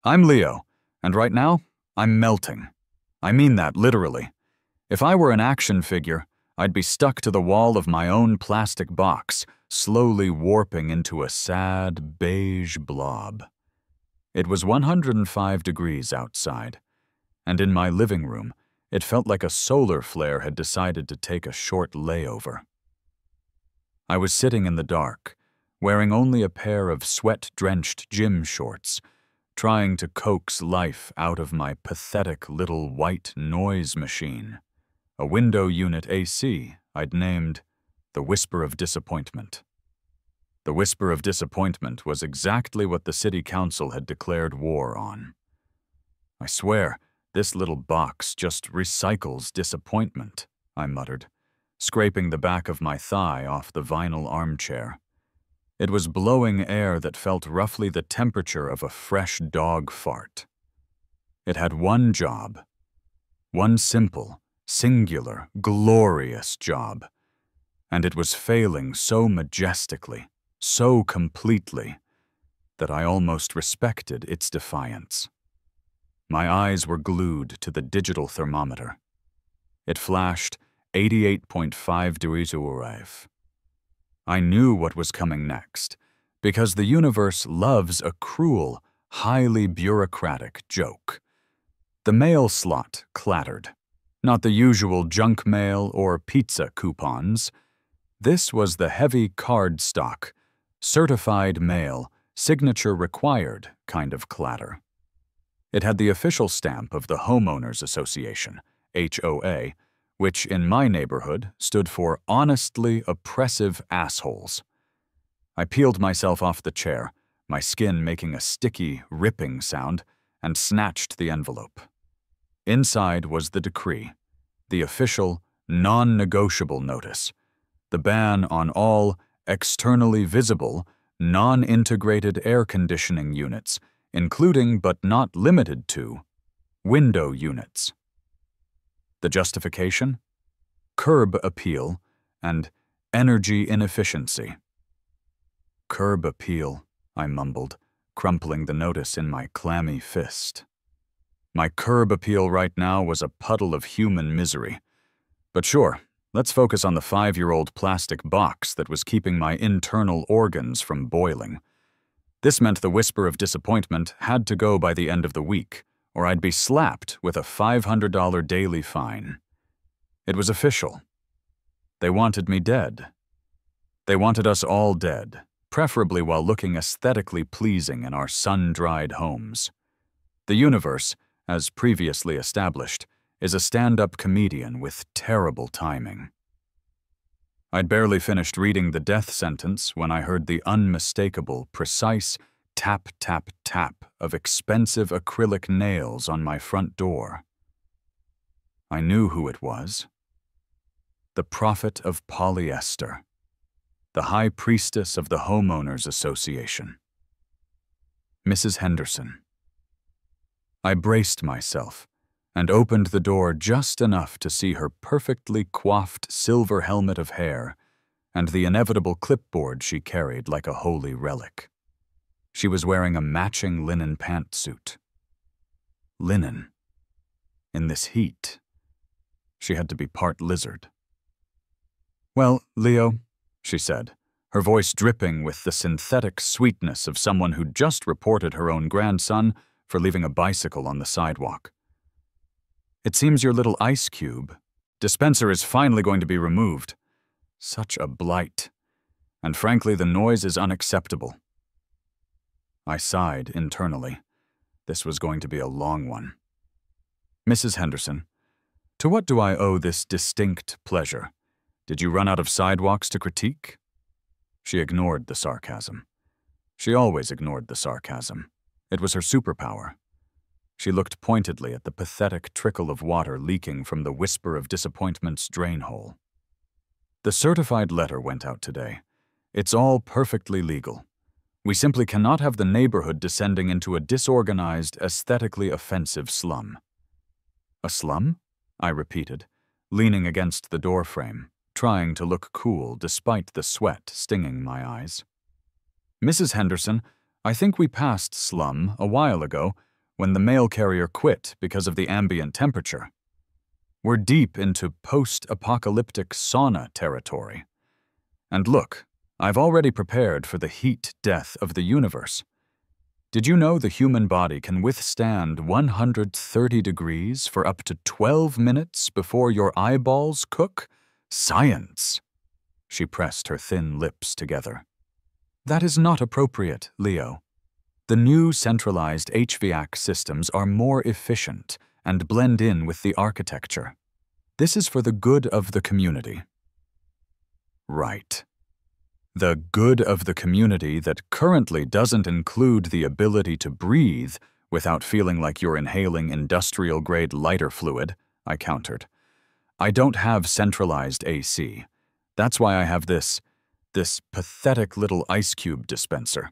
I'm Leo, and right now, I'm melting. I mean that literally. If I were an action figure, I'd be stuck to the wall of my own plastic box, slowly warping into a sad, beige blob. It was 105 degrees outside, and in my living room, it felt like a solar flare had decided to take a short layover. I was sitting in the dark, wearing only a pair of sweat-drenched gym shorts, trying to coax life out of my pathetic little white noise machine, a window unit AC I'd named the Whisper of Disappointment. The Whisper of Disappointment was exactly what the city council had declared war on. I swear, this little box just recycles disappointment, I muttered, scraping the back of my thigh off the vinyl armchair. It was blowing air that felt roughly the temperature of a fresh dog fart. It had one job. One simple, singular, glorious job. And it was failing so majestically, so completely, that I almost respected its defiance. My eyes were glued to the digital thermometer. It flashed 88.5 degrees Celsius. I knew what was coming next, because the universe loves a cruel, highly bureaucratic joke. The mail slot clattered. Not the usual junk mail or pizza coupons. This was the heavy cardstock, certified mail, signature required kind of clatter. It had the official stamp of the Homeowners Association, HOA, which in my neighborhood stood for honestly oppressive assholes. I peeled myself off the chair, my skin making a sticky, ripping sound, and snatched the envelope. Inside was the decree, the official, non-negotiable notice, the ban on all externally visible, non-integrated air conditioning units, including but not limited to window units. The justification? Curb appeal and energy inefficiency. Curb appeal, I mumbled, crumpling the notice in my clammy fist. My curb appeal right now was a puddle of human misery. But sure, let's focus on the 5-year-old plastic box that was keeping my internal organs from boiling. This meant the Whisper of Disappointment had to go by the end of the week, or I'd be slapped with a $500 daily fine. It was official. They wanted me dead. They wanted us all dead, preferably while looking aesthetically pleasing in our sun-dried homes. The universe, as previously established, is a stand-up comedian with terrible timing. I'd barely finished reading the death sentence when I heard the unmistakable, precise tap, tap, tap of expensive acrylic nails on my front door. I knew who it was. The Prophet of Polyester, the High Priestess of the Homeowners Association, Mrs. Henderson. I braced myself and opened the door just enough to see her perfectly coiffed silver helmet of hair and the inevitable clipboard she carried like a holy relic. She was wearing a matching linen pantsuit. Linen. In this heat. She had to be part lizard. "Well, Leo," she said, her voice dripping with the synthetic sweetness of someone who'd just reported her own grandson for leaving a bicycle on the sidewalk. "It seems your little ice cube dispenser is finally going to be removed. Such a blight. And frankly, the noise is unacceptable." I sighed internally. This was going to be a long one. "Mrs. Henderson, to what do I owe this distinct pleasure? Did you run out of sidewalks to critique?" She ignored the sarcasm. She always ignored the sarcasm. It was her superpower. She looked pointedly at the pathetic trickle of water leaking from the Whisper of Disappointment's drain hole. "The certified letter went out today. It's all perfectly legal. We simply cannot have the neighborhood descending into a disorganized, aesthetically offensive slum." "A slum?" I repeated, leaning against the doorframe, trying to look cool despite the sweat stinging my eyes. "Mrs. Henderson, I think we passed slum a while ago, when the mail carrier quit because of the ambient temperature. We're deep into post-apocalyptic sauna territory. And look, I've already prepared for the heat death of the universe. Did you know the human body can withstand 130 degrees for up to 12 minutes before your eyeballs cook? Science! She pressed her thin lips together. That is not appropriate, Leo. The new centralized HVAC systems are more efficient and blend in with the architecture. This is for the good of the community. Right. The good of the community that currently doesn't include the ability to breathe without feeling like you're inhaling industrial-grade lighter fluid, I countered. I don't have centralized AC. That's why I have this pathetic little ice cube dispenser.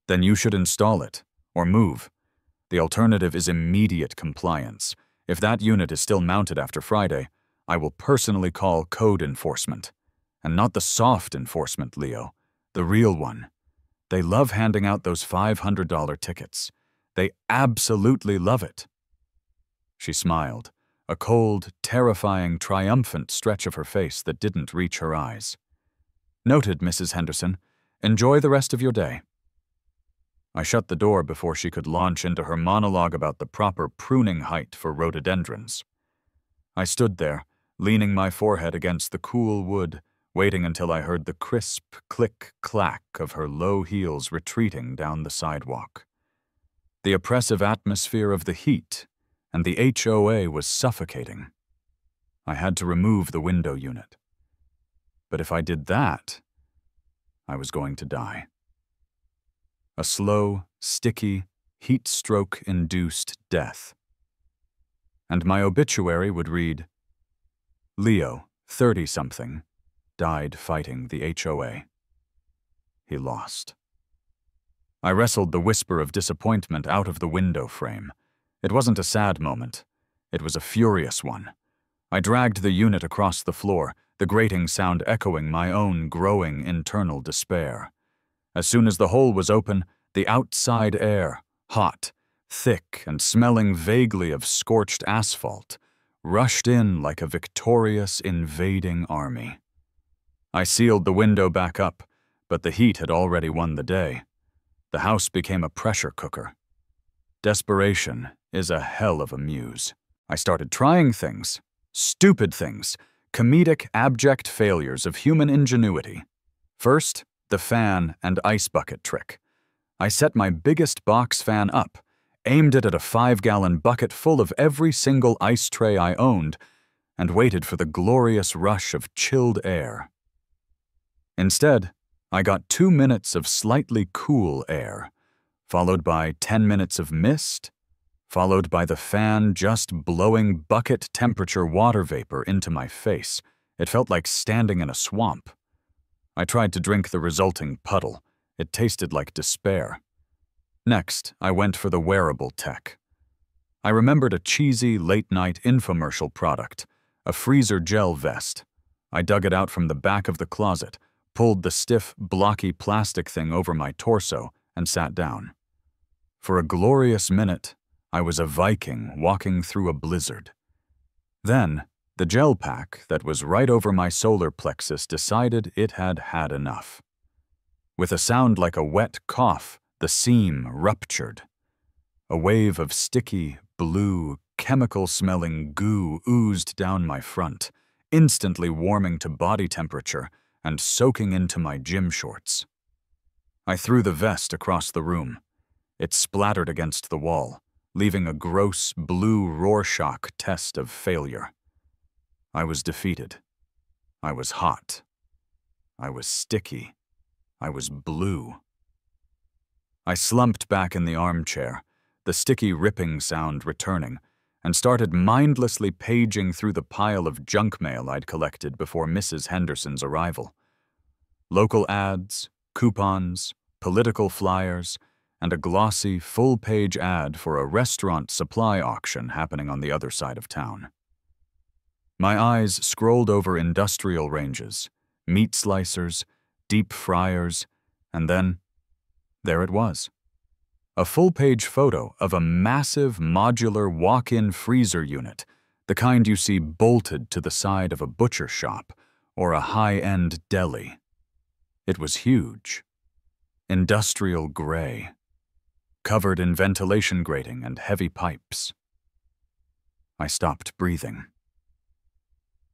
Then you should install it, or move. The alternative is immediate compliance. If that unit is still mounted after Friday, I will personally call code enforcement. And not the soft enforcement, Leo, the real one. They love handing out those $500 tickets. They absolutely love it. She smiled, a cold, terrifying, triumphant stretch of her face that didn't reach her eyes. Noted, Mrs. Henderson. Enjoy the rest of your day. I shut the door before she could launch into her monologue about the proper pruning height for rhododendrons. I stood there, leaning my forehead against the cool wood, waiting until I heard the crisp click-clack of her low heels retreating down the sidewalk. The oppressive atmosphere of the heat and the HOA was suffocating. I had to remove the window unit. But if I did that, I was going to die. A slow, sticky, heat stroke-induced death. And my obituary would read, Leo, 30-something, died fighting the HOA. He lost. I wrestled the whisper of disappointment out of the window frame. It wasn't a sad moment. It was a furious one. I dragged the unit across the floor, the grating sound echoing my own growing internal despair. As soon as the hole was open, the outside air, hot, thick, and smelling vaguely of scorched asphalt, rushed in like a victorious invading army. I sealed the window back up, but the heat had already won the day. The house became a pressure cooker. Desperation is a hell of a muse. I started trying things, stupid things, comedic, abject failures of human ingenuity. First, the fan and ice bucket trick. I set my biggest box fan up, aimed it at a 5-gallon bucket full of every single ice tray I owned, and waited for the glorious rush of chilled air. Instead, I got 2 minutes of slightly cool air, followed by 10 minutes of mist, followed by the fan just blowing bucket-temperature water vapor into my face. It felt like standing in a swamp. I tried to drink the resulting puddle. It tasted like despair. Next, I went for the wearable tech. I remembered a cheesy, late-night infomercial product, a freezer gel vest. I dug it out from the back of the closet, pulled the stiff, blocky plastic thing over my torso, and sat down. For a glorious minute, I was a Viking walking through a blizzard. Then, the gel pack that was right over my solar plexus decided it had had enough. With a sound like a wet cough, the seam ruptured. A wave of sticky, blue, chemical-smelling goo oozed down my front, instantly warming to body temperature and soaking into my gym shorts. I threw the vest across the room. It splattered against the wall, leaving a gross blue Rorschach test of failure. I was defeated. I was hot. I was sticky. I was blue. I slumped back in the armchair, the sticky ripping sound returning, and started mindlessly paging through the pile of junk mail I'd collected before Mrs. Henderson's arrival. Local ads, coupons, political flyers, and a glossy, full-page ad for a restaurant supply auction happening on the other side of town. My eyes scrolled over industrial ranges, meat slicers, deep fryers, and then, there it was. A full-page photo of a massive modular walk-in freezer unit, the kind you see bolted to the side of a butcher shop or a high-end deli. It was huge, industrial gray, covered in ventilation grating and heavy pipes. I stopped breathing.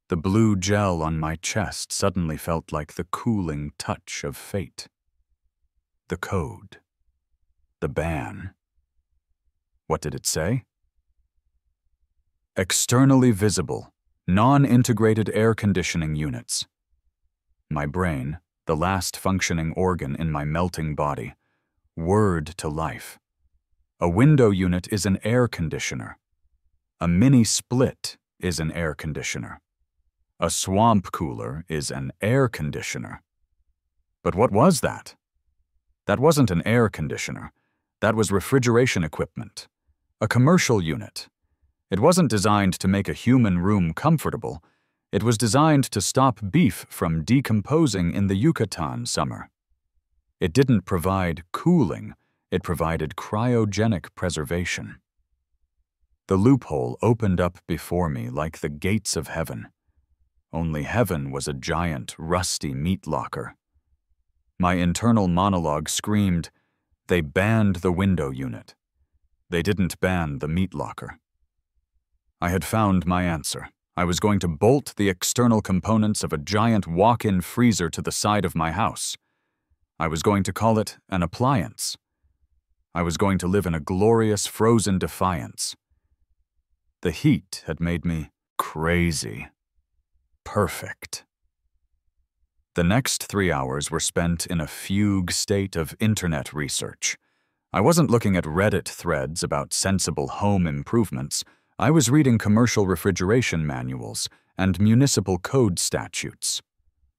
The blue gel on my chest suddenly felt like the cooling touch of fate. The code. The ban. What did it say? Externally visible, non-integrated air conditioning units. My brain, the last functioning organ in my melting body, whirred to life. A window unit is an air conditioner. A mini split is an air conditioner. A swamp cooler is an air conditioner. But what was that? That wasn't an air conditioner. That was refrigeration equipment. A commercial unit. It wasn't designed to make a human room comfortable. It was designed to stop beef from decomposing in the Yucatan summer. It didn't provide cooling. It provided cryogenic preservation. The loophole opened up before me like the gates of heaven. Only heaven was a giant, rusty meat locker. My internal monologue screamed, "They banned the window unit. They didn't ban the meat locker." I had found my answer. I was going to bolt the external components of a giant walk-in freezer to the side of my house. I was going to call it an appliance. I was going to live in a glorious frozen defiance. The heat had made me crazy. Perfect. The next 3 hours were spent in a fugue state of internet research. I wasn't looking at Reddit threads about sensible home improvements. I was reading commercial refrigeration manuals and municipal code statutes.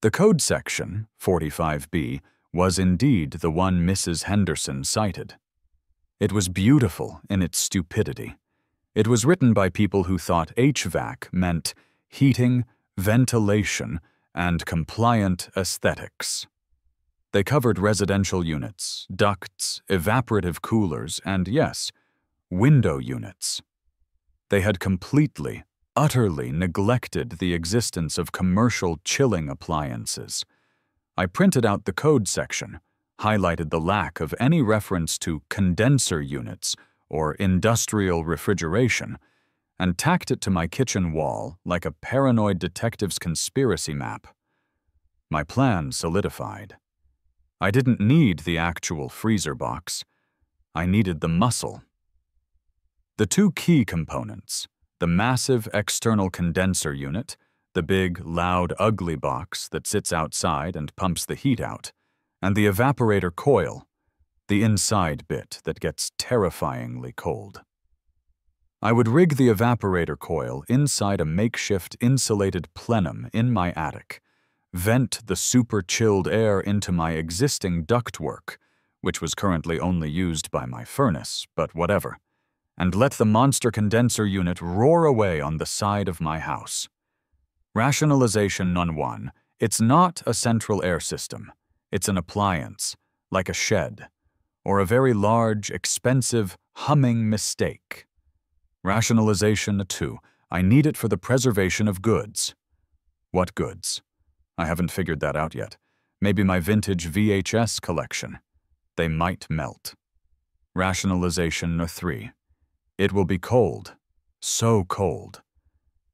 The code section, 45B, was indeed the one Mrs. Henderson cited. It was beautiful in its stupidity. It was written by people who thought HVAC meant heating, ventilation, and compliant aesthetics. They covered residential units, ducts, evaporative coolers, and yes, window units. They had completely, utterly neglected the existence of commercial chilling appliances. I printed out the code section, highlighted the lack of any reference to condenser units or industrial refrigeration, and tacked it to my kitchen wall like a paranoid detective's conspiracy map. My plan solidified. I didn't need the actual freezer box. I needed the muscle. The two key components, the massive external condenser unit, the big, loud, ugly box that sits outside and pumps the heat out, and the evaporator coil, the inside bit that gets terrifyingly cold. I would rig the evaporator coil inside a makeshift insulated plenum in my attic, vent the super-chilled air into my existing ductwork, which was currently only used by my furnace, but whatever, and let the monster condenser unit roar away on the side of my house. Rationalization none one. It's not a central air system. It's an appliance, like a shed, or a very large, expensive, humming mistake. Rationalization 2. I need it for the preservation of goods. What goods? I haven't figured that out yet. Maybe my vintage VHS collection. They might melt. Rationalization 3. It will be cold. So cold.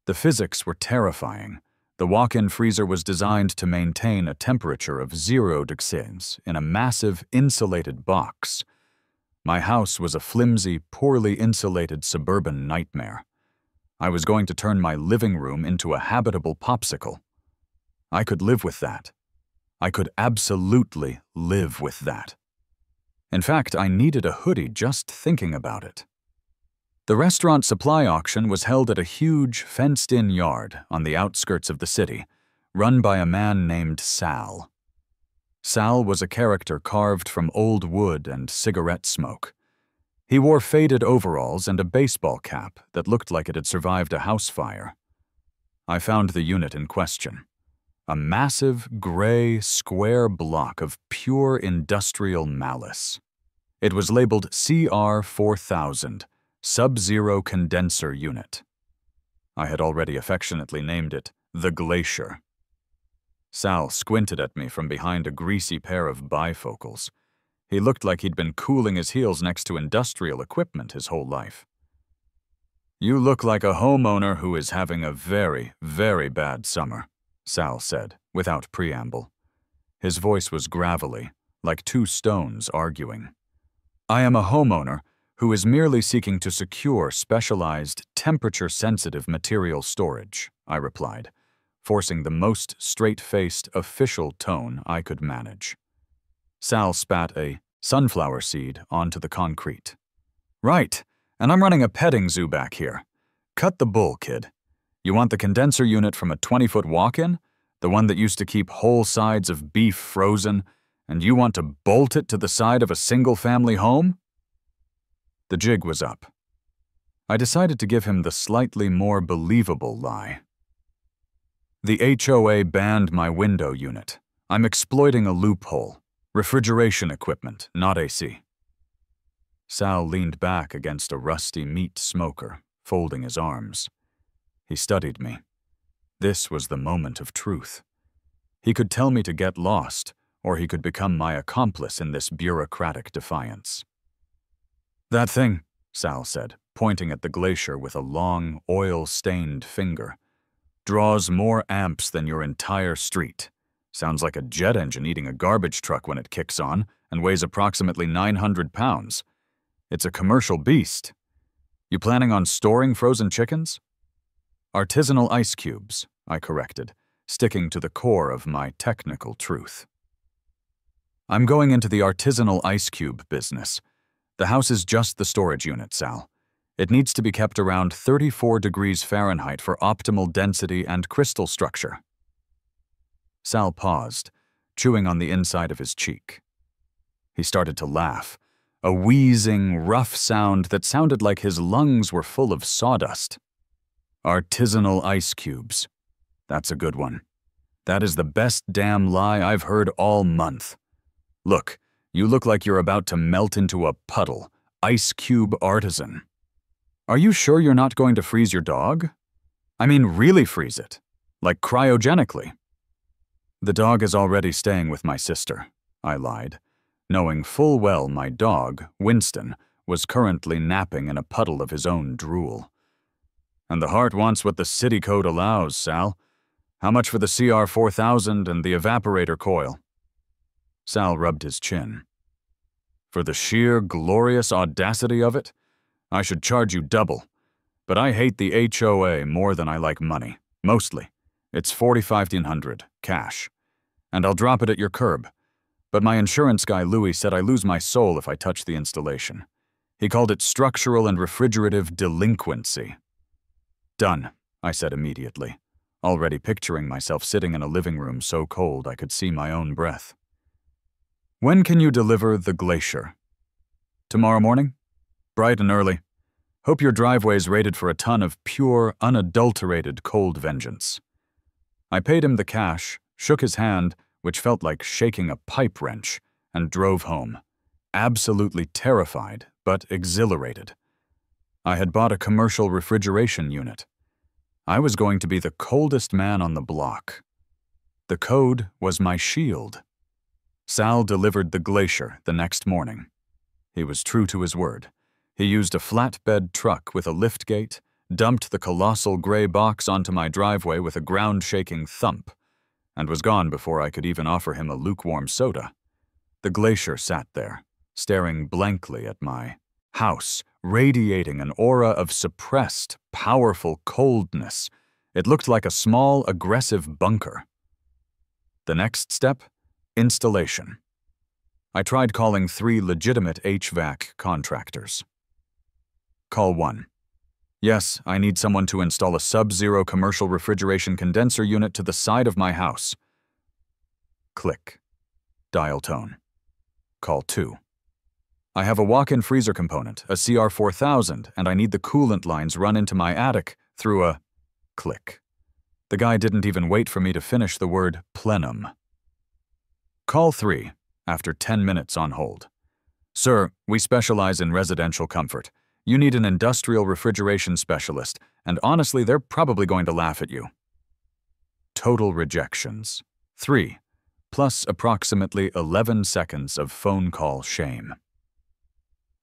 The physics were terrifying. The walk-in freezer was designed to maintain a temperature of 0 degrees in a massive insulated box. My house was a flimsy, poorly insulated suburban nightmare. I was going to turn my living room into a habitable popsicle. I could live with that. I could absolutely live with that. In fact, I needed a hoodie just thinking about it. The restaurant supply auction was held at a huge, fenced-in yard on the outskirts of the city, run by a man named Sal. Sal was a character carved from old wood and cigarette smoke. He wore faded overalls and a baseball cap that looked like it had survived a house fire. I found the unit in question. A massive, gray, square block of pure industrial malice. It was labeled CR4000, Sub-Zero Condenser Unit. I had already affectionately named it the Glacier. Sal squinted at me from behind a greasy pair of bifocals. He looked like he'd been cooling his heels next to industrial equipment his whole life. "You look like a homeowner who is having a very, very bad summer," Sal said, without preamble. His voice was gravelly, like two stones arguing. "I am a homeowner who is merely seeking to secure specialized, temperature-sensitive material storage," I replied, forcing the most straight-faced, official tone I could manage. Sal spat a sunflower seed onto the concrete. "Right, and I'm running a petting zoo back here. Cut the bull, kid. You want the condenser unit from a 20-foot walk-in? The one that used to keep whole sides of beef frozen, and you want to bolt it to the side of a single-family home?" The jig was up. I decided to give him the slightly more believable lie. "The HOA banned my window unit. I'm exploiting a loophole. Refrigeration equipment, not AC." Sal leaned back against a rusty meat smoker, folding his arms. He studied me. This was the moment of truth. He could tell me to get lost, or he could become my accomplice in this bureaucratic defiance. "That thing," Sal said, pointing at the Glacier with a long, oil-stained finger, "draws more amps than your entire street. Sounds like a jet engine eating a garbage truck when it kicks on, and weighs approximately 900 pounds. It's a commercial beast. You planning on storing frozen chickens?" "Artisanal ice cubes," I corrected, sticking to the core of my technical truth. "I'm going into the artisanal ice cube business. The house is just the storage unit, Sal. It needs to be kept around 34 degrees Fahrenheit for optimal density and crystal structure." Sal paused, chewing on the inside of his cheek. He started to laugh, a wheezing, rough sound that sounded like his lungs were full of sawdust. "Artisanal ice cubes. That's a good one. That is the best damn lie I've heard all month. Look, you look like you're about to melt into a puddle. Ice cube artisan. Are you sure you're not going to freeze your dog? I mean, really freeze it. Like cryogenically." "The dog is already staying with my sister," I lied, knowing full well my dog, Winston, was currently napping in a puddle of his own drool. "And the heart wants what the city code allows, Sal. How much for the CR4000 and the evaporator coil?" Sal rubbed his chin. "For the sheer, glorious audacity of it, I should charge you double. But I hate the HOA more than I like money. Mostly. It's $4,500, cash. And I'll drop it at your curb. But my insurance guy Louis said I lose my soul if I touch the installation. He called it structural and refrigerative delinquency." "Done," I said immediately, already picturing myself sitting in a living room so cold I could see my own breath. "When can you deliver the Glacier?" "Tomorrow morning? Bright and early. Hope your driveway's rated for a ton of pure, unadulterated cold vengeance." I paid him the cash, shook his hand, which felt like shaking a pipe wrench, and drove home, absolutely terrified but exhilarated. I had bought a commercial refrigeration unit. I was going to be the coldest man on the block. The code was my shield. Sal delivered the Glacier the next morning. He was true to his word. He used a flatbed truck with a liftgate, dumped the colossal gray box onto my driveway with a ground-shaking thump, and was gone before I could even offer him a lukewarm soda. The Glacier sat there, staring blankly at my house, radiating an aura of suppressed, powerful coldness. It looked like a small, aggressive bunker. The next step? Installation. I tried calling 3 legitimate HVAC contractors. Call 1. "Yes, I need someone to install a sub-zero commercial refrigeration condenser unit to the side of my house." Click. Dial tone. Call 2. "I have a walk-in freezer component, a CR4000, and I need the coolant lines run into my attic through a..." Click. The guy didn't even wait for me to finish the word plenum. Call 3, after 10 minutes on hold. Sir, we specialize in residential comfort. You need an industrial refrigeration specialist, and honestly, they're probably going to laugh at you. Total rejections. 3, plus approximately 11 seconds of phone call shame.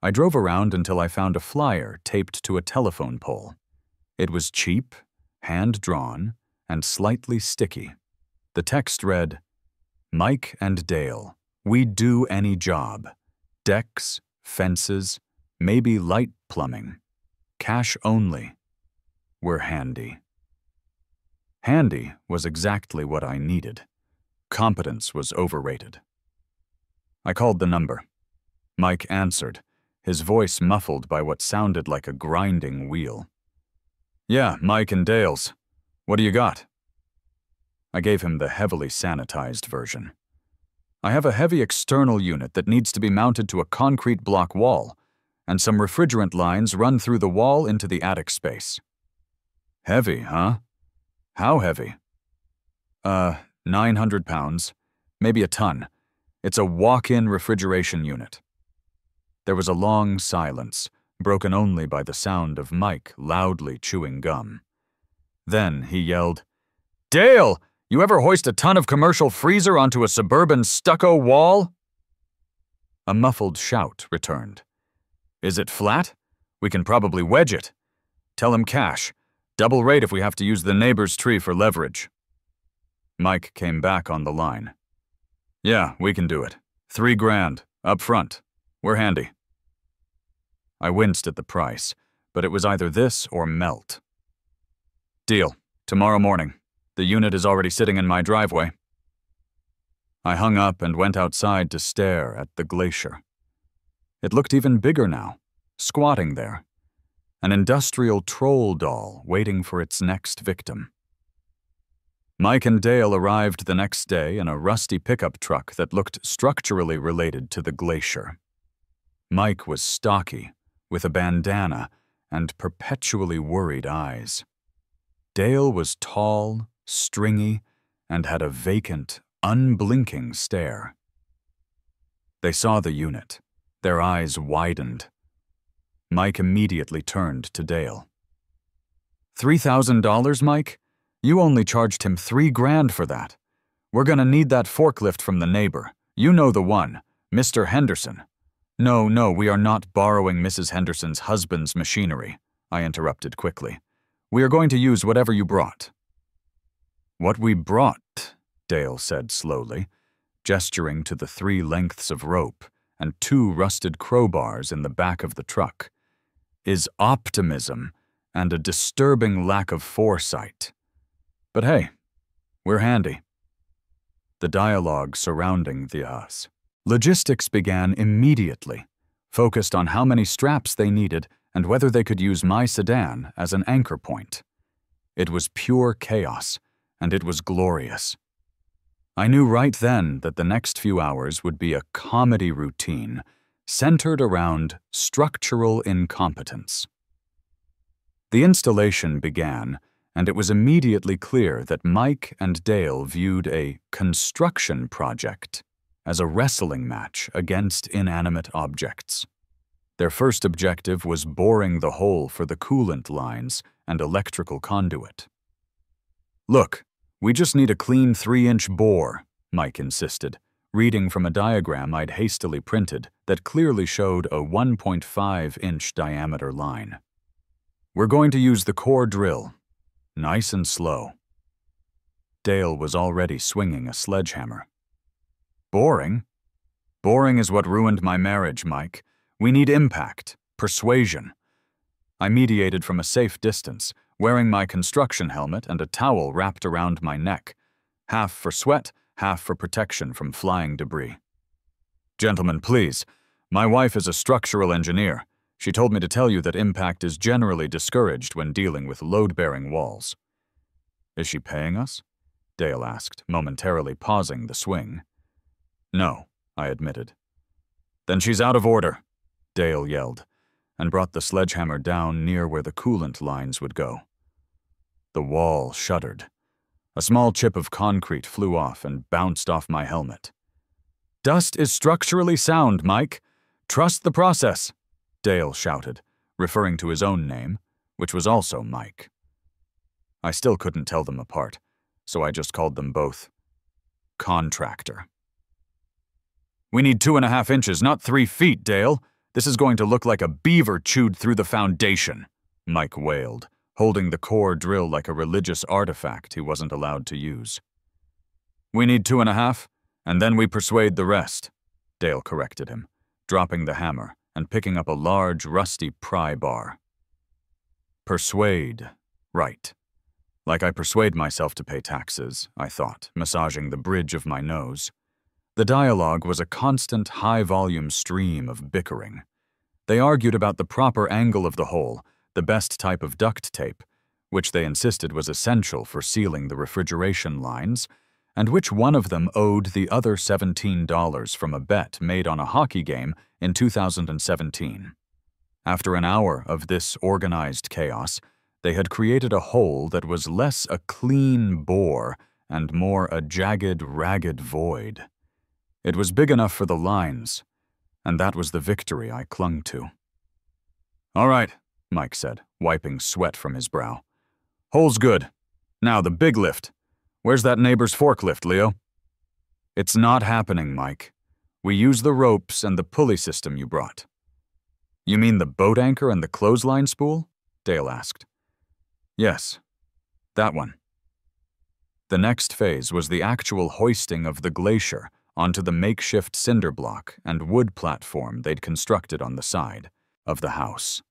I drove around until I found a flyer taped to a telephone pole. It was cheap, hand-drawn, and slightly sticky. The text read, "Mike and Dale, we do any job. Decks, fences, maybe light plumbing. Cash only. We're handy." Handy was exactly what I needed. Competence was overrated. I called the number. Mike answered, his voice muffled by what sounded like a grinding wheel. "Yeah, Mike and Dale's. What do you got?" I gave him the heavily sanitized version. "I have a heavy external unit that needs to be mounted to a concrete block wall, and some refrigerant lines run through the wall into the attic space." "Heavy, huh? How heavy?" 900 pounds, maybe a ton. It's a walk-in refrigeration unit." There was a long silence, broken only by the sound of Mike loudly chewing gum. Then he yelled, "Dale, you ever hoist a ton of commercial freezer onto a suburban stucco wall?" A muffled shout returned. "Is it flat? We can probably wedge it. Tell him cash. Double rate if we have to use the neighbor's tree for leverage." Mike came back on the line. "Yeah, we can do it. 3 grand, up front. We're handy." I winced at the price, but it was either this or melt. "Deal. Tomorrow morning. The unit is already sitting in my driveway." I hung up and went outside to stare at the glacier. It looked even bigger now, squatting there. An industrial troll doll waiting for its next victim. Mike and Dale arrived the next day in a rusty pickup truck that looked structurally related to the glacier. Mike was stocky, with a bandana and perpetually worried eyes. Dale was tall, stringy, and had a vacant, unblinking stare. They saw the unit. Their eyes widened. Mike immediately turned to Dale. $3,000, Mike? You only charged him 3 grand for that. We're gonna need that forklift from the neighbor. You know the one, Mr. Henderson." No, we are not borrowing Mrs. Henderson's husband's machinery," I interrupted quickly. "We are going to use whatever you brought." "What we brought," Dale said slowly, gesturing to the 3 lengths of rope and 2 rusted crowbars in the back of the truck, "is optimism and a disturbing lack of foresight. But hey, we're handy." The dialogue surrounding the us. Logistics began immediately, focused on how many straps they needed and whether they could use my sedan as an anchor point. It was pure chaos, and it was glorious. I knew right then that the next few hours would be a comedy routine centered around structural incompetence. The installation began, and it was immediately clear that Mike and Dale viewed a construction project as a wrestling match against inanimate objects. Their first objective was boring the hole for the coolant lines and electrical conduit. "Look, we just need a clean 3-inch bore," Mike insisted, reading from a diagram I'd hastily printed that clearly showed a 1.5-inch diameter line. "We're going to use the core drill. Nice and slow." Dale was already swinging a sledgehammer. "Boring? Boring is what ruined my marriage, Mike. We need impact, persuasion." I mediated from a safe distance, wearing my construction helmet and a towel wrapped around my neck, half for sweat, half for protection from flying debris. "Gentlemen, please. My wife is a structural engineer. She told me to tell you that impact is generally discouraged when dealing with load-bearing walls." "Is she paying us?" Dale asked, momentarily pausing the swing. "No," I admitted. "Then she's out of order," Dale yelled, and brought the sledgehammer down near where the coolant lines would go. The wall shuddered. A small chip of concrete flew off and bounced off my helmet. "Dust is structurally sound, Mike. Trust the process, Dale shouted, referring to his own name, which was also Mike. I still couldn't tell them apart, so I just called them both Contractor. We need 2.5 inches, not 3 feet, Dale. This is going to look like a beaver chewed through the foundation, Mike wailed, holding the core drill like a religious artifact he wasn't allowed to use. We need 2.5, and then we persuade the rest, Dale corrected him, dropping the hammer and picking up a large, rusty pry bar. Persuade, right. Like I persuade myself to pay taxes, I thought, massaging the bridge of my nose. The dialogue was a constant, high-volume stream of bickering. They argued about the proper angle of the hole, the best type of duct tape, which they insisted was essential for sealing the refrigeration lines, and which one of them owed the other $17 from a bet made on a hockey game in 2017. After an hour of this organized chaos, they had created a hole that was less a clean bore and more a jagged, ragged void. It was big enough for the lines, and that was the victory I clung to. All right, Mike said, wiping sweat from his brow. Hole's good. Now the big lift. Where's that neighbor's forklift, Leo? It's not happening, Mike. We use the ropes and the pulley system you brought. You mean the boat anchor and the clothesline spool? Dale asked. Yes, that one. The next phase was the actual hoisting of the glacier onto the makeshift cinder block and wood platform they'd constructed on the side of the house.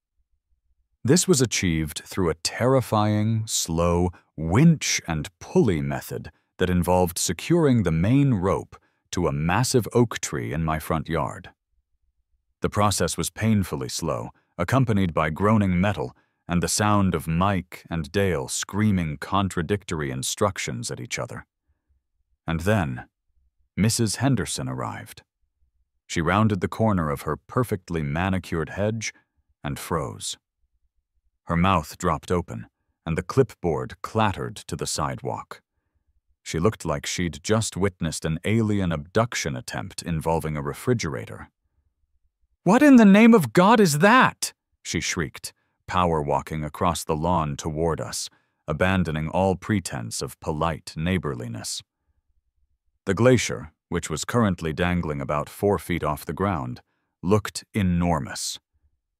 This was achieved through a terrifying, slow winch and pulley method that involved securing the main rope to a massive oak tree in my front yard. The process was painfully slow, accompanied by groaning metal and the sound of Mike and Dale screaming contradictory instructions at each other. And then, Mrs. Henderson arrived. She rounded the corner of her perfectly manicured hedge and froze. Her mouth dropped open, and the clipboard clattered to the sidewalk. She looked like she'd just witnessed an alien abduction attempt involving a refrigerator. "What in the name of God is that?" she shrieked, power-walking across the lawn toward us, abandoning all pretense of polite neighborliness. The glacier, which was currently dangling about 4 feet off the ground, looked enormous,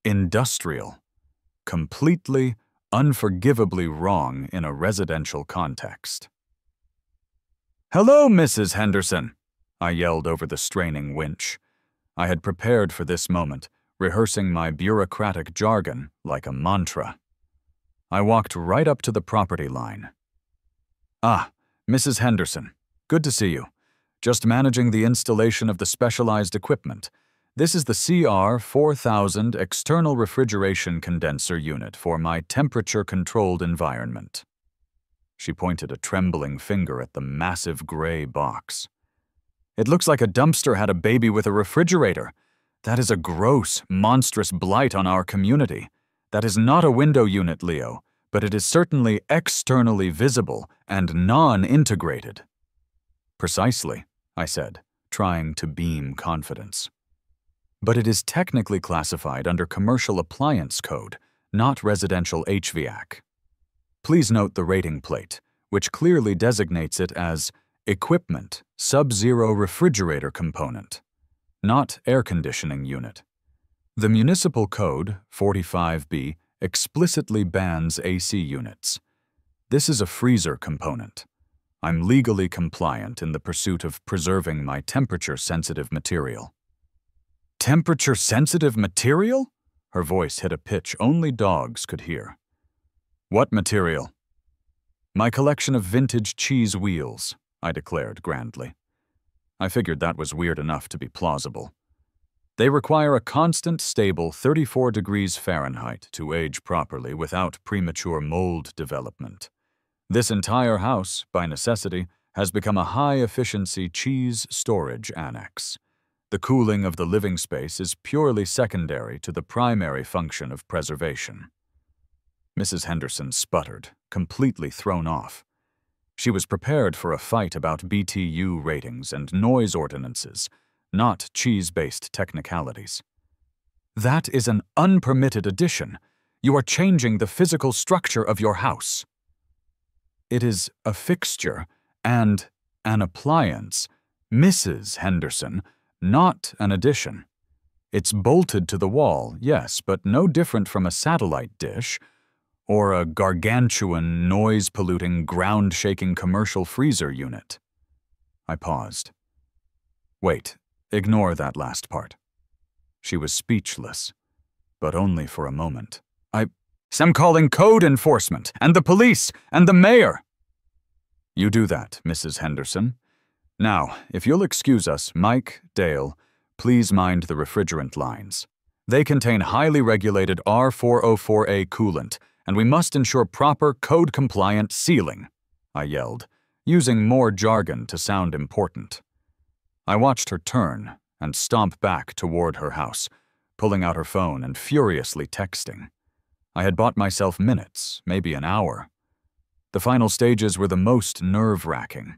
industrial, completely, unforgivably wrong in a residential context. "Hello, Mrs. Henderson," I yelled over the straining winch. I had prepared for this moment, rehearsing my bureaucratic jargon like a mantra. I walked right up to the property line. "Ah, Mrs. Henderson, good to see you. Just managing the installation of the specialized equipment. This is the CR4000 external refrigeration condenser unit for my temperature-controlled environment." She pointed a trembling finger at the massive gray box. "It looks like a dumpster had a baby with a refrigerator. That is a gross, monstrous blight on our community. That is not a window unit, Leo, but it is certainly externally visible and non-integrated." "Precisely," I said, trying to beam confidence. "But it is technically classified under Commercial Appliance Code, not residential HVAC. Please note the rating plate, which clearly designates it as Equipment Sub-Zero Refrigerator Component, not Air Conditioning Unit. The Municipal Code, 45B, explicitly bans AC units. This is a freezer component. I'm legally compliant in the pursuit of preserving my temperature-sensitive material." "Temperature-sensitive material?" Her voice hit a pitch only dogs could hear. "What material?" "My collection of vintage cheese wheels," I declared grandly. I figured that was weird enough to be plausible. "They require a constant, stable 34 degrees Fahrenheit to age properly without premature mold development. This entire house, by necessity, has become a high-efficiency cheese storage annex. The cooling of the living space is purely secondary to the primary function of preservation." Mrs. Henderson sputtered, completely thrown off. She was prepared for a fight about BTU ratings and noise ordinances, not cheese-based technicalities. That is an unpermitted addition. You are changing the physical structure of your house. It is a fixture and an appliance, Mrs. Henderson, not an addition. It's bolted to the wall, yes, but no different from a satellite dish or a gargantuan, noise-polluting, ground-shaking commercial freezer unit. I paused. Wait, ignore that last part. She was speechless, but only for a moment. I'm calling code enforcement, and the police, and the mayor. You do that, Mrs. Henderson. Now, if you'll excuse us, Mike, Dale, please mind the refrigerant lines. They contain highly regulated R404A coolant, and we must ensure proper code-compliant sealing, I yelled, using more jargon to sound important. I watched her turn and stomp back toward her house, pulling out her phone and furiously texting. I had bought myself minutes, maybe an hour. The final stages were the most nerve-wracking.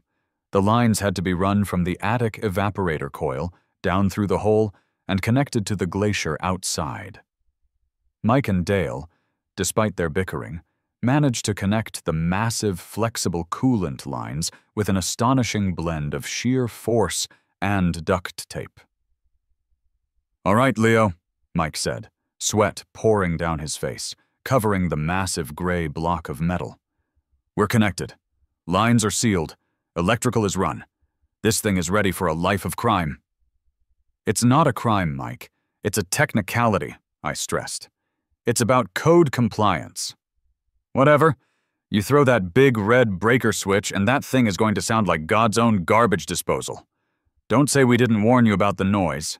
The lines had to be run from the attic evaporator coil down through the hole and connected to the glacier outside. Mike and Dale, despite their bickering, managed to connect the massive, flexible coolant lines with an astonishing blend of sheer force and duct tape. "All right, Leo," Mike said, sweat pouring down his face, covering the massive gray block of metal. "We're connected. Lines are sealed. Electrical is run. This thing is ready for a life of crime." "It's not a crime, Mike. It's a technicality," I stressed. "It's about code compliance." "Whatever. You throw that big red breaker switch and that thing is going to sound like God's own garbage disposal. Don't say we didn't warn you about the noise."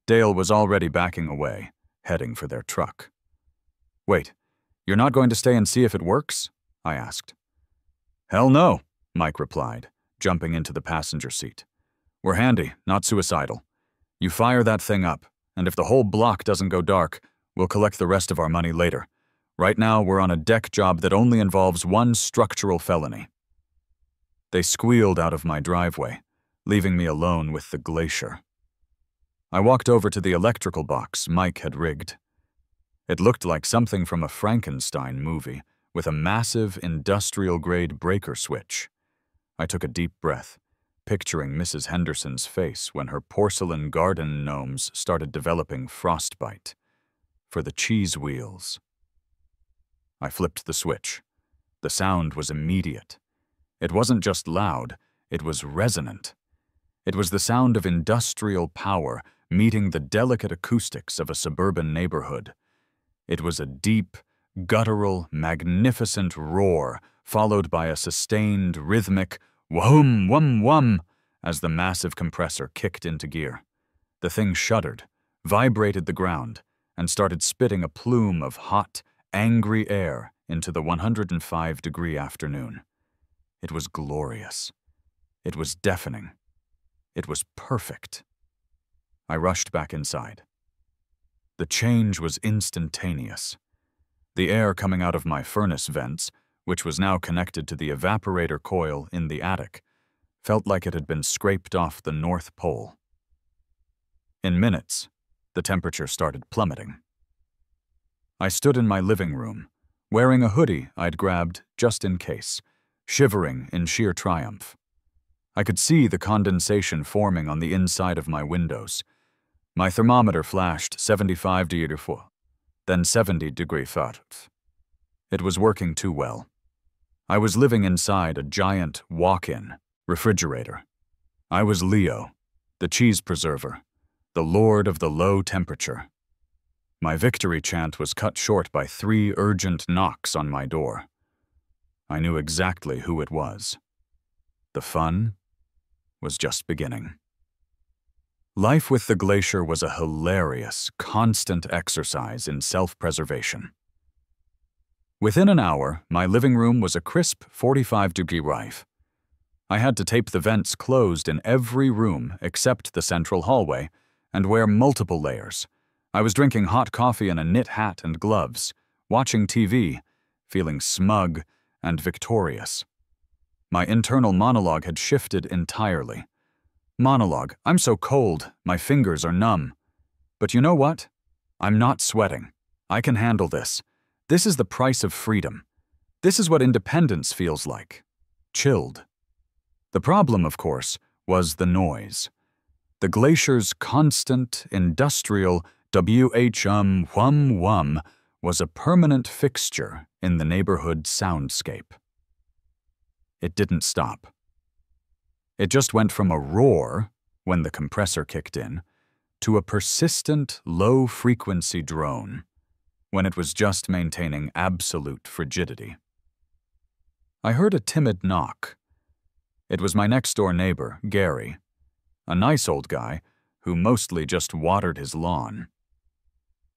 Dale was already backing away, heading for their truck. "Wait, you're not going to stay and see if it works?" I asked. "Hell no," Mike replied, jumping into the passenger seat. "We're handy, not suicidal. You fire that thing up, and if the whole block doesn't go dark, we'll collect the rest of our money later. Right now, we're on a deck job that only involves one structural felony." They squealed out of my driveway, leaving me alone with the glacier. I walked over to the electrical box Mike had rigged. It looked like something from a Frankenstein movie, with a massive industrial-grade breaker switch. I took a deep breath, picturing Mrs. Henderson's face when her porcelain garden gnomes started developing frostbite. For the cheese wheels. I flipped the switch. The sound was immediate. It wasn't just loud, it was resonant. It was the sound of industrial power meeting the delicate acoustics of a suburban neighborhood. It was a deep, guttural, magnificent roar, followed by a sustained, rhythmic whum wum wum as the massive compressor kicked into gear. The thing shuddered, vibrated the ground, and started spitting a plume of hot, angry air into the 105-degree afternoon. It was glorious. It was deafening. It was perfect. I rushed back inside. The change was instantaneous. The air coming out of my furnace vents, which was now connected to the evaporator coil in the attic, felt like it had been scraped off the North Pole. In minutes, the temperature started plummeting. I stood in my living room, wearing a hoodie I'd grabbed just in case, shivering in sheer triumph. I could see the condensation forming on the inside of my windows. My thermometer flashed 75 degrees Fahrenheit, then 70 degrees Fahrenheit. It was working too well. I was living inside a giant walk-in refrigerator. I was Leo, the cheese preserver, the lord of the low temperature. My victory chant was cut short by 3 urgent knocks on my door. I knew exactly who it was. The fun was just beginning. Life with the glacier was a hilarious, constant exercise in self-preservation. Within an hour, my living room was a crisp 45-degree rife. I had to tape the vents closed in every room except the central hallway and wear multiple layers. I was drinking hot coffee in a knit hat and gloves, watching TV, feeling smug and victorious. My internal monologue had shifted entirely. Monologue, "I'm so cold, my fingers are numb." But you know what? I'm not sweating. I can handle this. This is the price of freedom. This is what independence feels like. Chilled. The problem, of course, was the noise. The glacier's constant, industrial whum was a permanent fixture in the neighborhood soundscape. It didn't stop. It just went from a roar, when the compressor kicked in, to a persistent, low-frequency drone, when it was just maintaining absolute frigidity. I heard a timid knock. It was my next-door neighbor, Gary, a nice old guy who mostly just watered his lawn.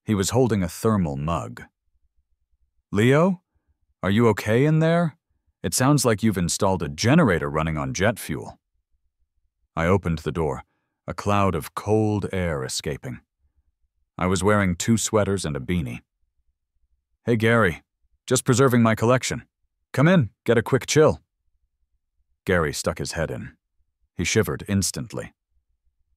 He was holding a thermal mug. "Leo, are you okay in there? It sounds like you've installed a generator running on jet fuel." I opened the door, a cloud of cold air escaping. I was wearing 2 sweaters and a beanie. "Hey, Gary, just preserving my collection. Come in, get a quick chill." Gary stuck his head in. He shivered instantly.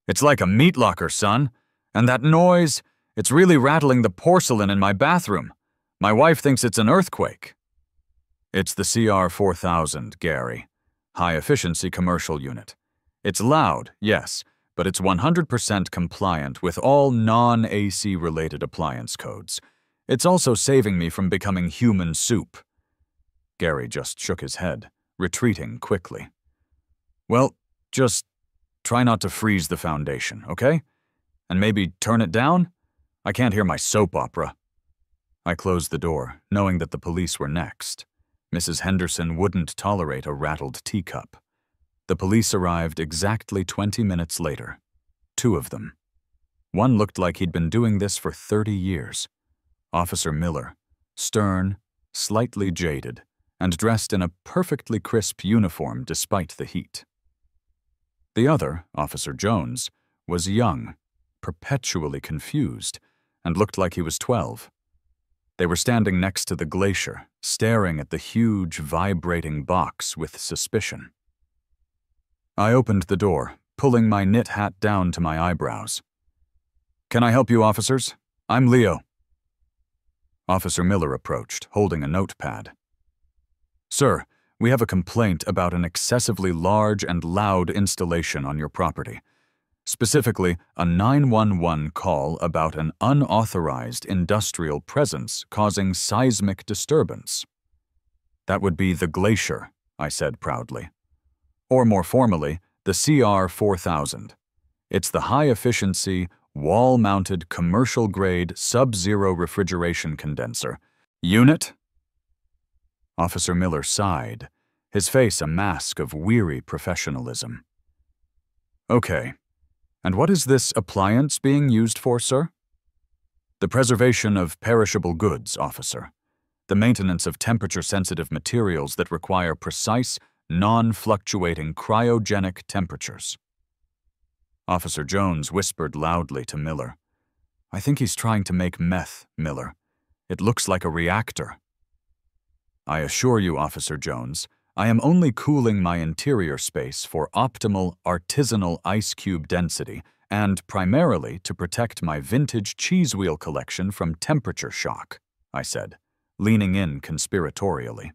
"It's like a meat locker, son. And that noise, it's really rattling the porcelain in my bathroom. My wife thinks it's an earthquake." "It's the CR4000, Gary. High-efficiency commercial unit. It's loud, yes, but it's 100% compliant with all non-AC related appliance codes. It's also saving me from becoming human soup." Gary just shook his head, retreating quickly. "Well, just try not to freeze the foundation, okay? And maybe turn it down? I can't hear my soap opera." I closed the door, knowing that the police were next. Mrs. Henderson wouldn't tolerate a rattled teacup. The police arrived exactly 20 minutes later. 2 of them. One looked like he'd been doing this for 30 years. Officer Miller, stern, slightly jaded, and dressed in a perfectly crisp uniform despite the heat. The other, Officer Jones, was young, perpetually confused, and looked like he was 12. They were standing next to the glacier, staring at the huge, vibrating box with suspicion. I opened the door, pulling my knit hat down to my eyebrows. "Can I help you, officers? I'm Leo." Officer Miller approached, holding a notepad. "Sir, we have a complaint about an excessively large and loud installation on your property. Specifically, a 911 call about an unauthorized industrial presence causing seismic disturbance." "That would be the glacier," I said proudly. "Or more formally, the CR4000. It's the high-efficiency, wall-mounted, commercial-grade, sub-zero refrigeration condenser. Unit?" Officer Miller sighed, his face a mask of weary professionalism. "Okay. And what is this appliance being used for, sir?" "The preservation of perishable goods, officer. The maintenance of temperature-sensitive materials that require precise, non-fluctuating cryogenic temperatures." Officer Jones whispered loudly to Miller. "I think he's trying to make meth, Miller. It looks like a reactor." "I assure you, Officer Jones, I am only cooling my interior space for optimal artisanal ice cube density and primarily to protect my vintage cheese wheel collection from temperature shock," I said, leaning in conspiratorially.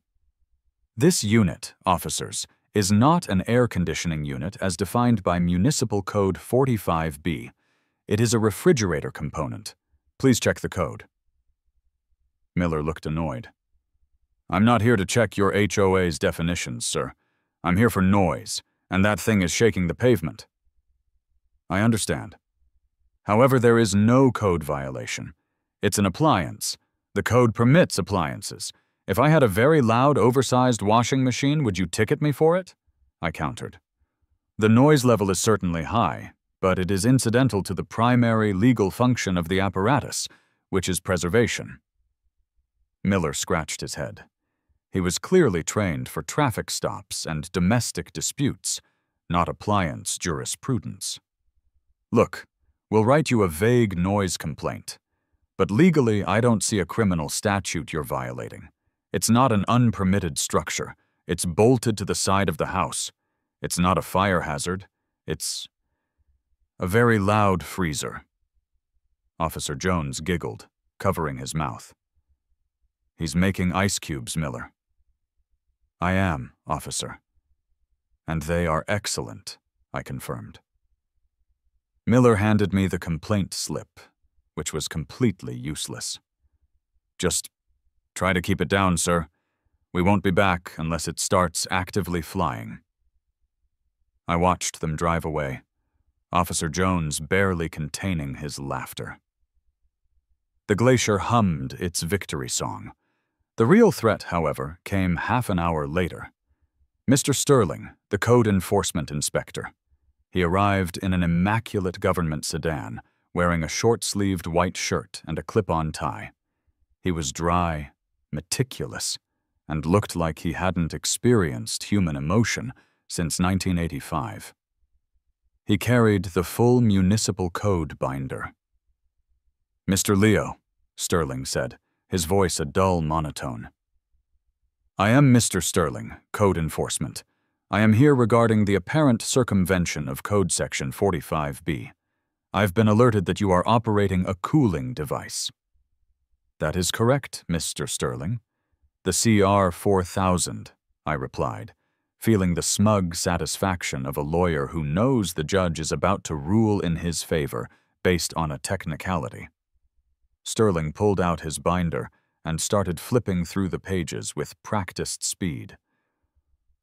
"This unit, officers, is not an air conditioning unit as defined by Municipal Code 45B. It is a refrigerator component. Please check the code." Miller looked annoyed. "I'm not here to check your HOA's definitions, sir. I'm here for noise, and that thing is shaking the pavement." "I understand. However, there is no code violation. It's an appliance. The code permits appliances. If I had a very loud, oversized washing machine, would you ticket me for it?" I countered. "The noise level is certainly high, but it is incidental to the primary legal function of the apparatus, which is preservation." Miller scratched his head. He was clearly trained for traffic stops and domestic disputes, not appliance jurisprudence. "Look, we'll write you a vague noise complaint. But legally, I don't see a criminal statute you're violating. It's not an unpermitted structure. It's bolted to the side of the house. It's not a fire hazard. It's a very loud freezer." Officer Jones giggled, covering his mouth. "He's making ice cubes, Miller." "I am, officer." "And they are excellent," I confirmed. Miller handed me the complaint slip, which was completely useless. "Just try to keep it down, sir. We won't be back unless it starts actively flying." I watched them drive away, Officer Jones barely containing his laughter. The Glacier hummed its victory song. The real threat, however, came half an hour later. Mr. Sterling, the code enforcement inspector. He arrived in an immaculate government sedan, wearing a short-sleeved white shirt and a clip-on tie. He was dry, meticulous, and looked like he hadn't experienced human emotion since 1985. He carried the full municipal code binder. "Mr. Leo," Sterling said, his voice a dull monotone. "I am Mr. Sterling, Code Enforcement. I am here regarding the apparent circumvention of Code Section 45B. I've been alerted that you are operating a cooling device." "That is correct, Mr. Sterling. The CR-4000, I replied, feeling the smug satisfaction of a lawyer who knows the judge is about to rule in his favor based on a technicality. Sterling pulled out his binder and started flipping through the pages with practiced speed.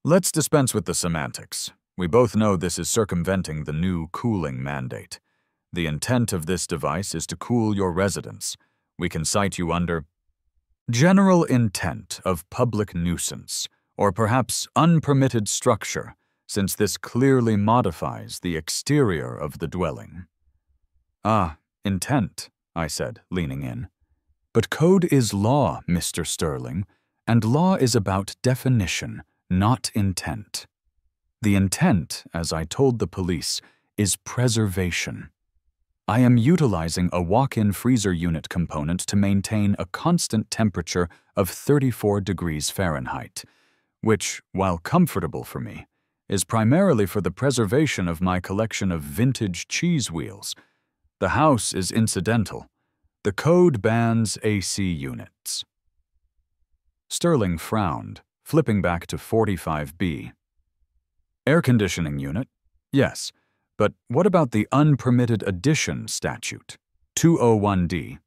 "Let's dispense with the semantics. We both know this is circumventing the new cooling mandate. The intent of this device is to cool your residence. We can cite you under general intent of public nuisance, or perhaps unpermitted structure, since this clearly modifies the exterior of the dwelling." "Ah, intent," I said, leaning in. "But code is law, Mr. Sterling, and law is about definition, not intent. The intent, as I told the police, is preservation. I am utilizing a walk-in freezer unit component to maintain a constant temperature of 34 degrees Fahrenheit, which, while comfortable for me, is primarily for the preservation of my collection of vintage cheese wheels. The house is incidental. The code bans AC units." Sterling frowned, flipping back to 45B. "Air conditioning unit? Yes, but what about the unpermitted addition statute, 201D?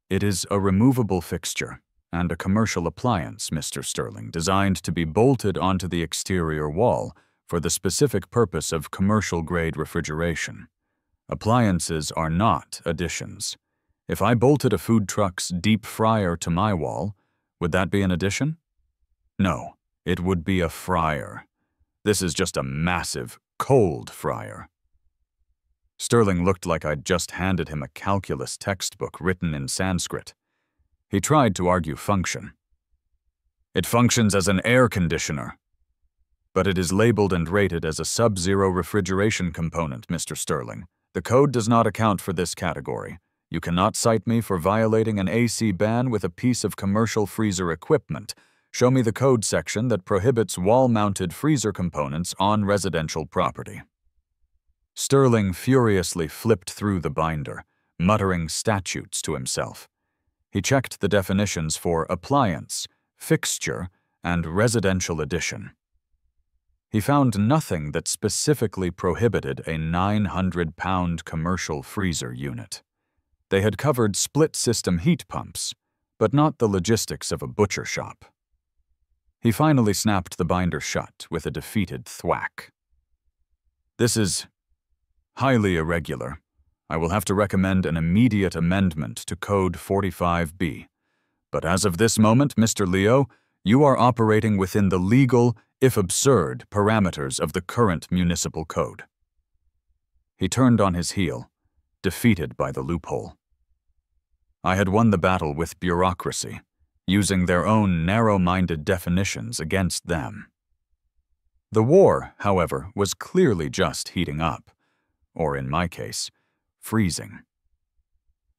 "It is a removable fixture and a commercial appliance, Mr. Sterling, designed to be bolted onto the exterior wall for the specific purpose of commercial-grade refrigeration. Appliances are not additions. If I bolted a food truck's deep fryer to my wall, would that be an addition? No, it would be a fryer. This is just a massive, cold fryer." Sterling looked like I'd just handed him a calculus textbook written in Sanskrit. He tried to argue function. "It functions as an air conditioner." "But it is labeled and rated as a sub-zero refrigeration component, Mr. Sterling. The code does not account for this category. You cannot cite me for violating an AC ban with a piece of commercial freezer equipment. Show me the code section that prohibits wall-mounted freezer components on residential property." Sterling furiously flipped through the binder, muttering statutes to himself. He checked the definitions for appliance, fixture, and residential addition. He found nothing that specifically prohibited a 900-pound commercial freezer unit. They had covered split-system heat pumps, but not the logistics of a butcher shop. He finally snapped the binder shut with a defeated thwack. "This is highly irregular. I will have to recommend an immediate amendment to Code 45B. But as of this moment, Mr. Leo, you are operating within the legal, if absurd, parameters of the current municipal code." He turned on his heel, defeated by the loophole. I had won the battle with bureaucracy, using their own narrow-minded definitions against them. The war, however, was clearly just heating up, or in my case, freezing.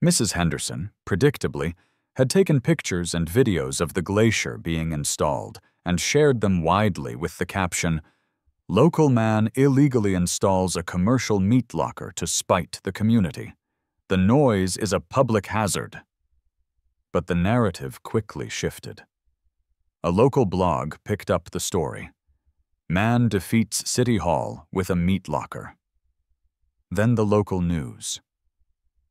Mrs. Henderson, predictably, had taken pictures and videos of the glacier being installed and shared them widely with the caption, "Local man illegally installs a commercial meat locker to spite the community. The noise is a public hazard. But the narrative quickly shifted. A local blog picked up the story. Man defeats City Hall with a meat locker. Then the local news.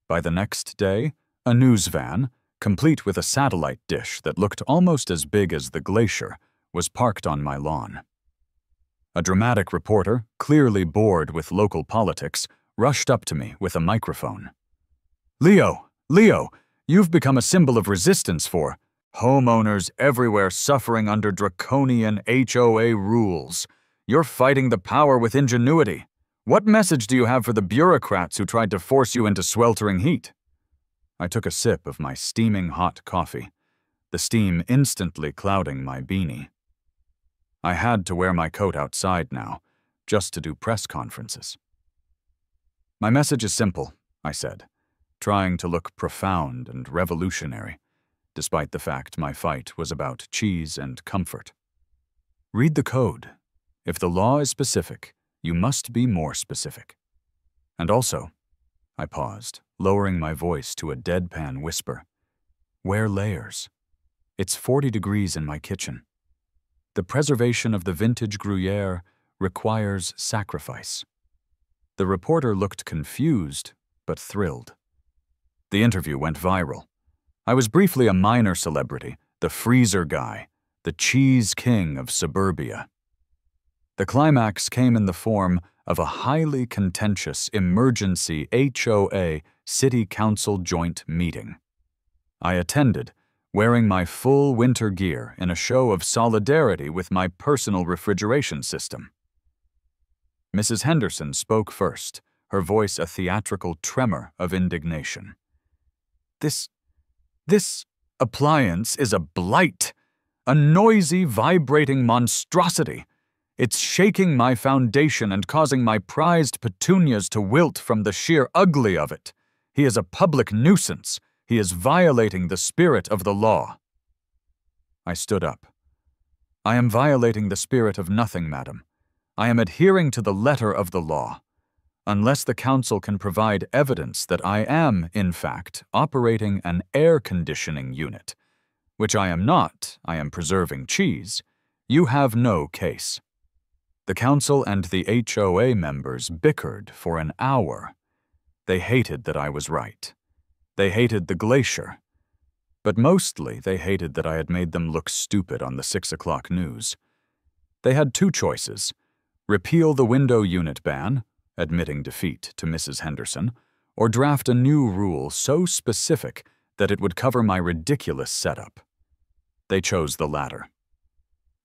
By the next day, a news van, complete with a satellite dish that looked almost as big as the glacier, was parked on my lawn. A dramatic reporter, clearly bored with local politics, rushed up to me with a microphone. Leo, you've become a symbol of resistance for homeowners everywhere suffering under draconian HOA rules. You're fighting the power with ingenuity. What message do you have for the bureaucrats who tried to force you into sweltering heat? I took a sip of my steaming hot coffee, the steam instantly clouding my beanie. I had to wear my coat outside now, just to do press conferences. My message is simple, I said, trying to look profound and revolutionary, despite the fact my fight was about cheese and comfort. Read the code. If the law is specific, you must be more specific. And also, I paused, lowering my voice to a deadpan whisper, wear layers. It's 40 degrees in my kitchen. The preservation of the vintage Gruyere requires sacrifice. The reporter looked confused, but thrilled. The interview went viral. I was briefly a minor celebrity, the freezer guy, the cheese king of suburbia. The climax came in the form of a highly contentious emergency HOA City Council joint meeting. I attended, wearing my full winter gear in a show of solidarity with my personal refrigeration system. Mrs. Henderson spoke first, her voice a theatrical tremor of indignation. This appliance is a blight, a noisy, vibrating monstrosity. It's shaking my foundation and causing my prized petunias to wilt from the sheer ugly of it. He is a public nuisance. He is violating the spirit of the law. I stood up. I am violating the spirit of nothing, madam. I am adhering to the letter of the law. Unless the council can provide evidence that I am, in fact, operating an air conditioning unit, which I am not, I am preserving cheese, you have no case. The council and the HOA members bickered for an hour. They hated that I was right. They hated the glacier. But mostly they hated that I had made them look stupid on the 6 o'clock news. They had two choices: repeal the window unit ban, admitting defeat to Mrs. Henderson, or draft a new rule so specific that it would cover my ridiculous setup. They chose the latter.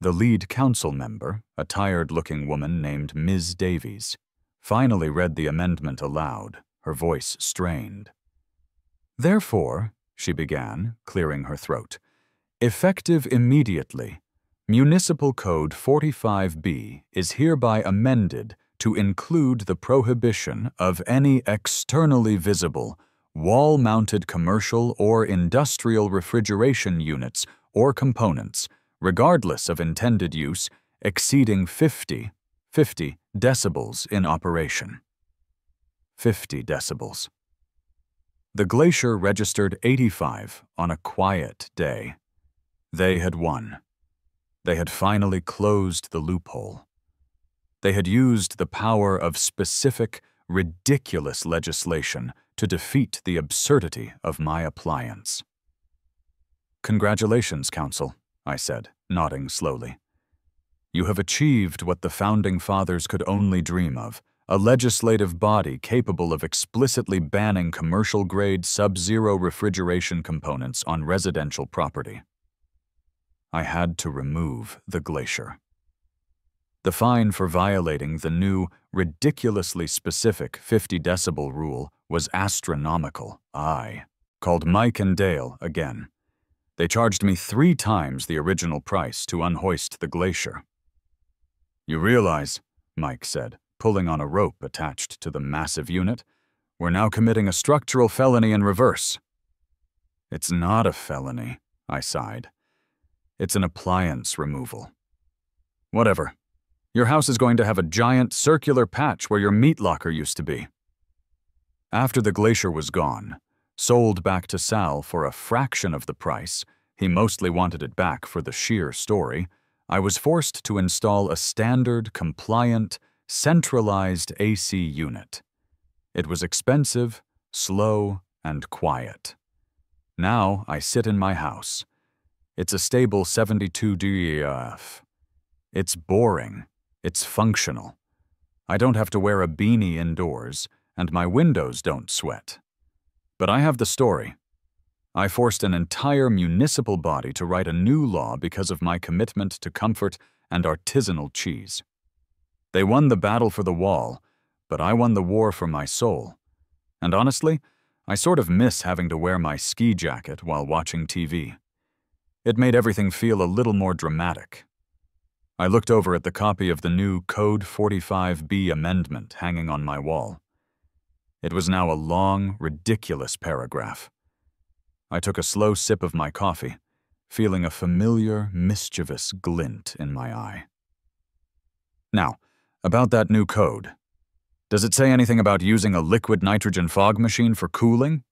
The lead council member, a tired-looking woman named Ms. Davies, finally read the amendment aloud, her voice strained. Therefore, she began, clearing her throat, effective immediately, Municipal Code 45B is hereby amended to include the prohibition of any externally visible, wall-mounted commercial or industrial refrigeration units or components, regardless of intended use, exceeding 50 decibels in operation. 50 decibels. The glacier registered 85 on a quiet day. They had won. They had finally closed the loophole. They had used the power of specific, ridiculous legislation to defeat the absurdity of my appliance. Congratulations, Council, I said, nodding slowly. You have achieved what the Founding Fathers could only dream of, a legislative body capable of explicitly banning commercial-grade sub-zero refrigeration components on residential property. I had to remove the glacier. The fine for violating the new, ridiculously specific 50-decibel rule was astronomical. I called Mike and Dale again. They charged me 3 times the original price to unhoist the glacier. You realize, Mike said, pulling on a rope attached to the massive unit, we're now committing a structural felony in reverse. It's not a felony, I sighed. It's an appliance removal. Whatever. Your house is going to have a giant circular patch where your meat locker used to be. After the glacier was gone, sold back to Sal for a fraction of the price, he mostly wanted it back for the sheer story, I was forced to install a standard, compliant, centralized AC unit. It was expensive, slow, and quiet. Now I sit in my house. It's a stable 72 dF. It's boring. It's functional. I don't have to wear a beanie indoors, and my windows don't sweat. But I have the story. I forced an entire municipal body to write a new law because of my commitment to comfort and artisanal cheese. They won the battle for the wall, but I won the war for my soul. And honestly, I sort of miss having to wear my ski jacket while watching TV. It made everything feel a little more dramatic. I looked over at the copy of the new Code 45B amendment hanging on my wall. It was now a long, ridiculous paragraph. I took a slow sip of my coffee, feeling a familiar, mischievous glint in my eye. Now, about that new code. Does it say anything about using a liquid nitrogen fog machine for cooling?